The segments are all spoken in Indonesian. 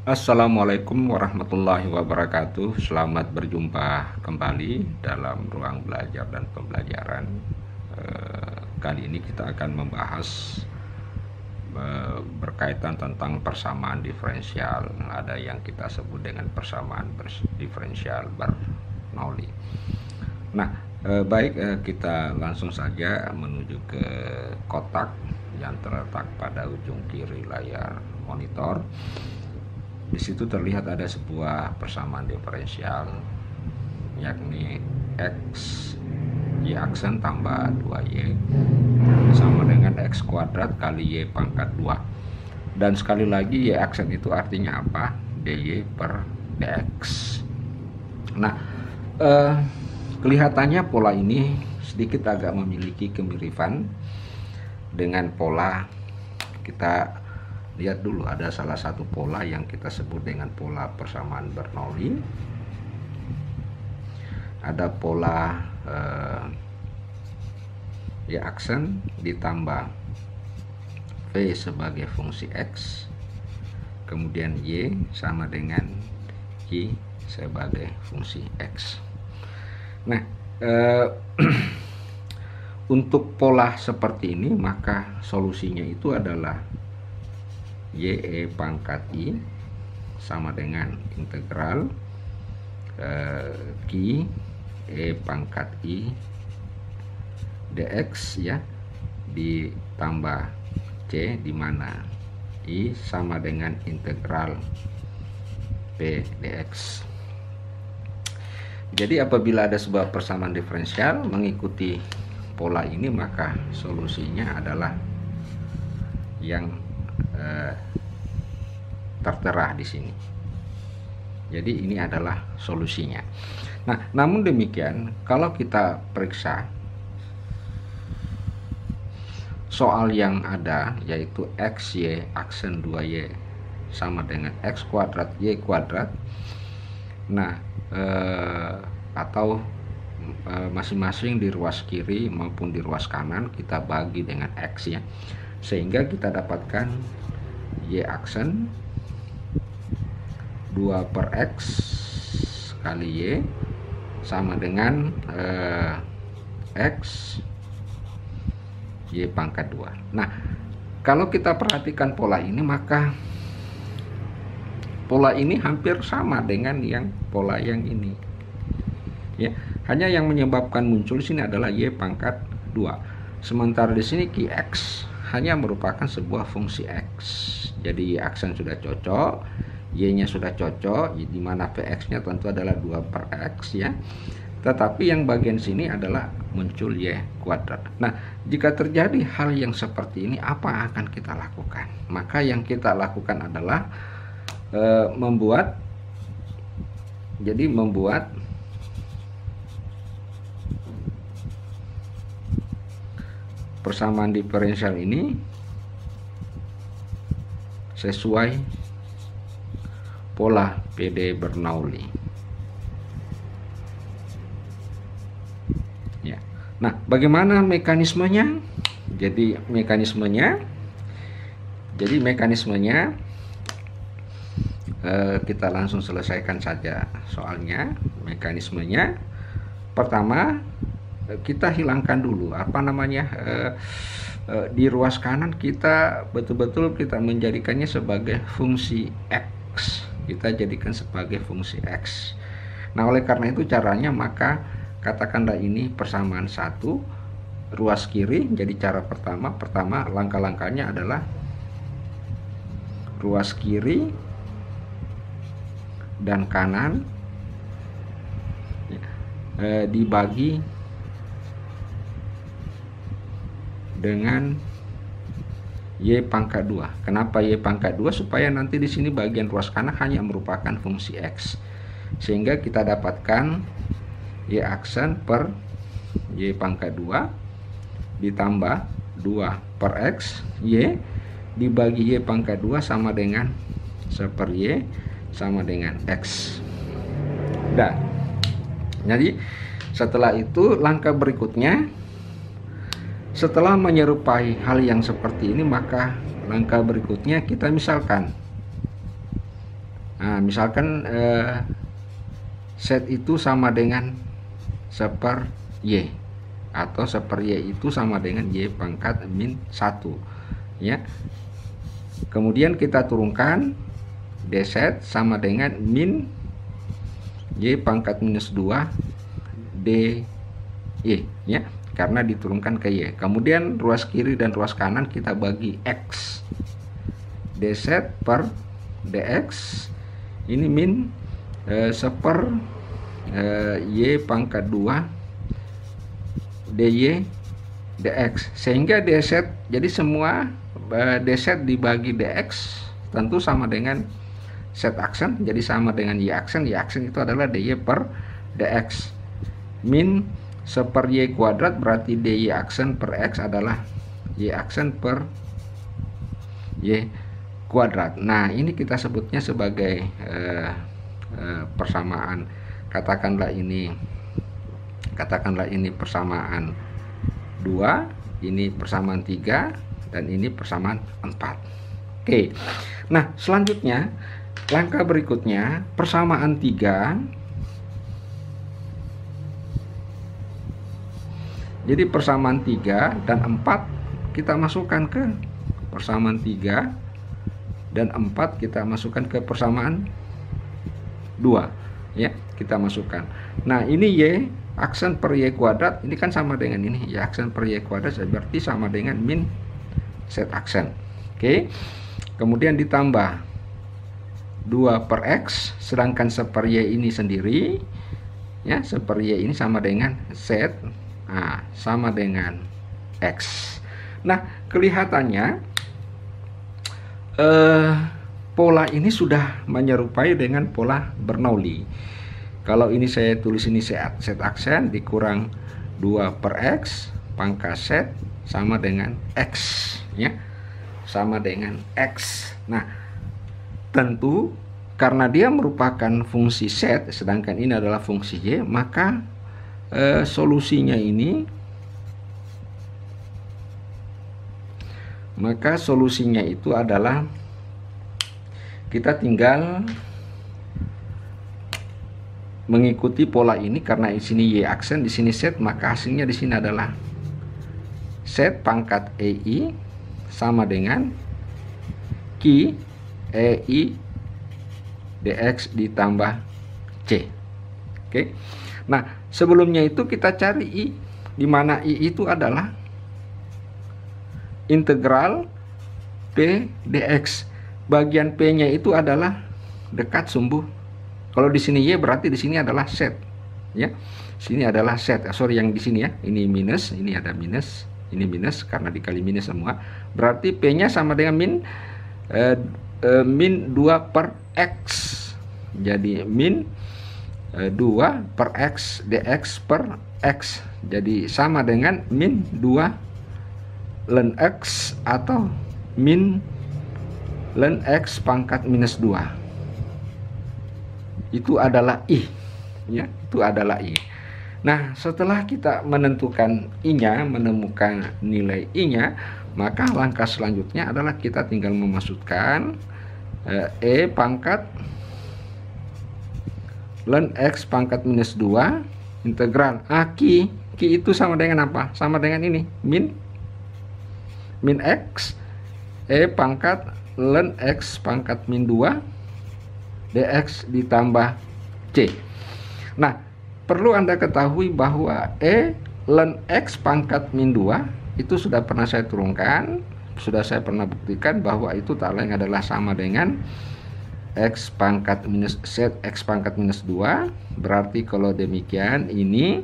Assalamualaikum warahmatullahi wabarakatuh. Selamat berjumpa kembali dalam ruang belajar dan pembelajaran. Kali ini kita akan membahas berkaitan tentang persamaan diferensial. Ada yang kita sebut dengan persamaan diferensial Bernoulli. Nah, baik, kita langsung saja menuju ke kotak yang terletak pada ujung kiri layar monitor. Di situ terlihat ada sebuah persamaan diferensial, yakni x y aksen tambah 2y sama dengan x kuadrat kali y pangkat 2. Dan sekali lagi y aksen itu artinya apa? dy per dx. Nah, kelihatannya pola ini sedikit agak memiliki kemiripan dengan pola. Kita lihat dulu, ada salah satu pola yang kita sebut dengan pola persamaan Bernoulli. Ada pola y aksen ditambah v sebagai fungsi x, kemudian y sama dengan y sebagai fungsi x. Nah, untuk pola seperti ini maka solusinya itu adalah y pangkat i sama dengan integral q e pangkat i dx ya, ditambah c, di mana i sama dengan integral p dx. Jadi apabila ada sebuah persamaan diferensial mengikuti pola ini, maka solusinya adalah yang tertera di sini. Jadi ini adalah solusinya. Nah, namun demikian kalau kita periksa soal yang ada, yaitu x y aksen 2y sama dengan x kuadrat y kuadrat, nah atau masing-masing di ruas kiri maupun di ruas kanan kita bagi dengan x ya, sehingga kita dapatkan y aksen 2 per x kali y sama dengan x y pangkat 2. Nah, kalau kita perhatikan pola ini, maka pola ini hampir sama dengan yang pola yang ini ya, hanya yang menyebabkan muncul di sini adalah y pangkat 2, sementara di sini qx hanya merupakan sebuah fungsi x. Jadi y aksen sudah cocok, y nya sudah cocok, di mana px nya tentu adalah 2 per x ya, tetapi yang bagian sini adalah muncul y kuadrat. Nah, jika terjadi hal yang seperti ini, apa akan kita lakukan? Maka yang kita lakukan adalah membuat persamaan diferensial ini sesuai pola PD Bernoulli ya. Nah, bagaimana mekanismenya? Jadi mekanismenya kita langsung selesaikan saja soalnya. Mekanismenya pertama, kita hilangkan dulu di ruas kanan kita betul-betul kita menjadikannya sebagai fungsi x, kita jadikan sebagai fungsi x. Nah, oleh karena itu caranya, maka katakanlah ini persamaan 1 ruas kiri. Jadi cara pertama langkah-langkahnya adalah ruas kiri dan kanan dibagi dengan y pangkat 2. Kenapa y pangkat 2? Supaya nanti di sini bagian ruas kanan hanya merupakan fungsi x, sehingga kita dapatkan y aksen per y pangkat 2 ditambah 2 per x y dibagi y pangkat 2 sama dengan 1 per y sama dengan x. Nah, jadi setelah itu langkah berikutnya, setelah menyerupai hal yang seperti ini, maka langkah berikutnya kita misalkan Nah, misalkan set itu sama dengan seper Y, atau seper Y itu sama dengan Y pangkat min 1 ya. Kemudian kita turunkan D set sama dengan min Y pangkat minus 2 D Y ya, karena diturunkan ke Y. Kemudian ruas kiri dan ruas kanan kita bagi X. D set per DX ini min seper Y pangkat 2 DY DX, sehingga D set, jadi semua D set dibagi DX tentu sama dengan set aksen, jadi sama dengan Y aksen. Y aksen itu adalah DY per DX min seper Y kuadrat, berarti DY aksen per X adalah Y aksen per Y kuadrat. Nah, ini kita sebutnya sebagai persamaan. Katakanlah ini persamaan 2, ini persamaan 3, dan ini persamaan 4. Oke. Nah, selanjutnya langkah berikutnya persamaan 3. Jadi persamaan 3 dan 4 kita masukkan ke persamaan 3, dan 4 kita masukkan ke persamaan 2 ya, kita masukkan. Nah, ini Y aksen per Y kuadrat, ini kan sama dengan ini, Y aksen per Y kuadrat berarti sama dengan min set aksen. Oke. Kemudian ditambah 2 per X, sedangkan seper Y ini sendiri ya, seper Y ini sama dengan set, nah, sama dengan X. Nah, kelihatannya pola ini sudah menyerupai dengan pola Bernoulli. Kalau ini saya tulis ini set aksen dikurang 2 per X pangkat set sama dengan X ya, sama dengan X. Nah, tentu karena dia merupakan fungsi set sedangkan ini adalah fungsi Y, maka solusinya itu adalah kita tinggal mengikuti pola ini, karena di sini Y aksen, di sini set, maka hasilnya di sini adalah set pangkat EI sama dengan Q EI DX ditambah C. Oke. Nah, sebelumnya itu kita cari I, di mana I itu adalah integral P dx. Bagian P-nya itu adalah dekat sumbu. Kalau di sini Y berarti di sini adalah set. Ya. Sini adalah set. Sorry, yang di sini ya. Ini minus, ini ada minus, ini minus karena dikali minus semua. Berarti P-nya sama dengan min 2 per X. Jadi min 2 per X dx per X. Jadi sama dengan min 2 ln X atau min ln X pangkat minus 2. Itu adalah I ya, itu adalah I. Nah, setelah kita menentukan I-nya, menemukan nilai I-nya, maka langkah selanjutnya adalah kita tinggal memasukkan E pangkat ln X pangkat minus 2 integral Q itu sama dengan apa? Sama dengan ini, min X E pangkat ln X pangkat min 2 dx ditambah C. Nah, perlu Anda ketahui bahwa E ln X pangkat min 2 itu sudah pernah saya turunkan, sudah saya pernah buktikan bahwa itu tak lain adalah sama dengan X pangkat minus set X pangkat minus 2. Berarti kalau demikian ini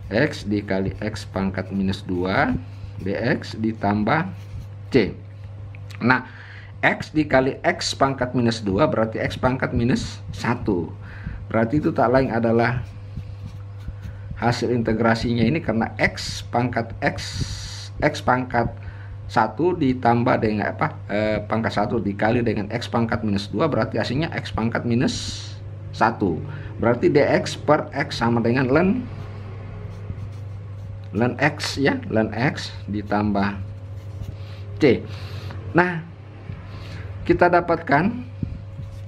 X dikali X pangkat minus 2 dx ditambah C. Nah, X dikali X pangkat minus 2 berarti X pangkat minus 1. Berarti itu tak lain adalah hasil integrasinya ini, karena X pangkat 1 ditambah dengan pangkat 1 dikali dengan X pangkat minus 2 berarti hasilnya X pangkat minus 1. Berarti dx per X sama dengan ln X ya, ln X ditambah C. Nah, kita dapatkan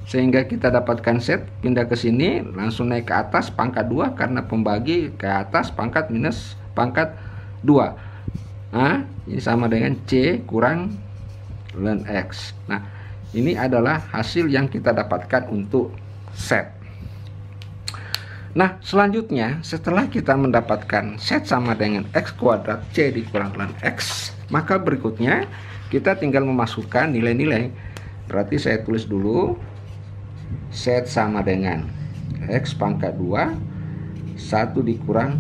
sehingga kita dapatkan set, pindah ke sini, langsung naik ke atas pangkat 2 karena pembagi ke atas pangkat minus pangkat 2. Nah, ini sama dengan C kurang ln X. Nah, ini adalah hasil yang kita dapatkan untuk set. Nah, selanjutnya setelah kita mendapatkan set sama dengan X kuadrat C dikurang ln X, maka berikutnya kita tinggal memasukkan nilai-nilai. Berarti saya tulis dulu set sama dengan X pangkat 2 1 dikurang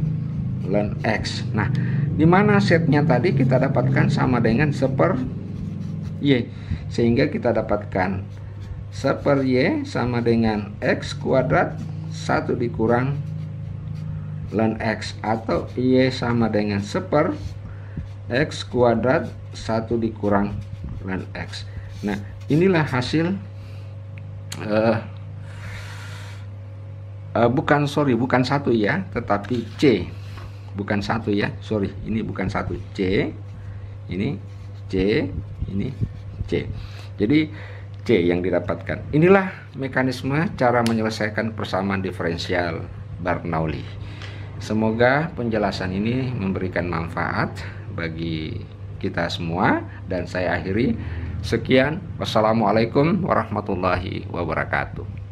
ln X. Nah, di mana setnya tadi kita dapatkan sama dengan 1/Y, sehingga kita dapatkan 1/Y sama dengan X kuadrat 1 dikurang ln X, atau Y sama dengan 1/X kuadrat 1 dikurang ln X. Nah, inilah hasil bukan 1 ya, tetapi C, bukan 1 ya, sorry, ini bukan 1, C, ini C, ini C. Jadi C yang didapatkan. Inilah mekanisme cara menyelesaikan persamaan diferensial Bernoulli. Semoga penjelasan ini memberikan manfaat bagi kita semua, dan saya akhiri. Sekian, wassalamualaikum warahmatullahi wabarakatuh.